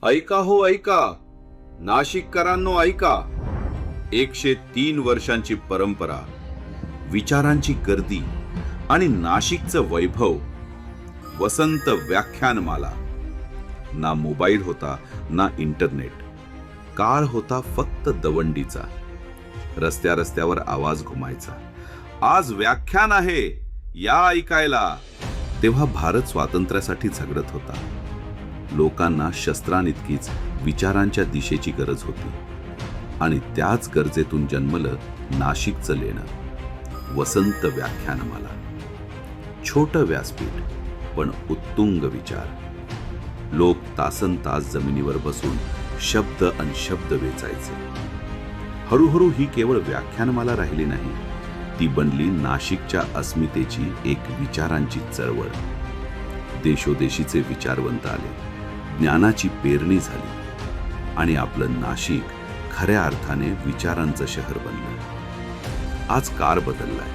ऐका हो ऐका, नाशिककरांनो ऐका. 103 वर्षांची परंपरा, विचारांची गर्दी आणि नाशिकचं वैभव. वसंत व्याख्यानमाला. ना मोबाईल होता ना इंटरनेट. काळ होता फक्त दवंडीचा. रस्त्या रस्त्यावर आवाज घुमायचा, आज व्याख्यान आहे, या ऐकायला. तेव्हा भारत स्वातंत्र्यासाठी झगडत होता. लोकांना शस्त्रांइतकीच विचारांच्या दिशेची गरज होती. आणि त्याच गरजेतून जन्मलं नाशिकचं लेणं, वसंत व्याख्यानमाला. छोटं व्यासपीठ पण उत्तुंग विचार. लोक तासनतास जमिनीवर बसून शब्द अन शब्द वेचायचे. हळूहळू ही केवळ व्याख्यानमाला राहिली नाही, ती बनली नाशिकच्या अस्मितेची एक विचारांची चळवळ. देशोदेशीचे विचारवंत आले, ज्ञानाची पेरणी झाली आणि आपलं नाशिक खऱ्या अर्थाने विचारांचं शहर बनलं. आज काळ बदललाय,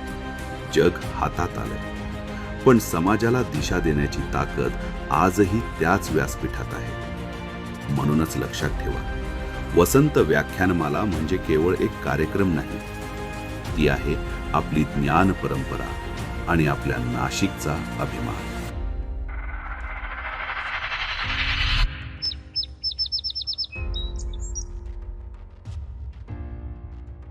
जग हातात आलंय, पण समाजाला दिशा देण्याची ताकद आजही त्याच व्यासपीठात आहे. म्हणूनच लक्षात ठेवा, वसंत व्याख्यानमाला म्हणजे केवळ एक कार्यक्रम नाही, ती आहे आपली ज्ञान परंपरा आणि आपल्या नाशिकचा अभिमान.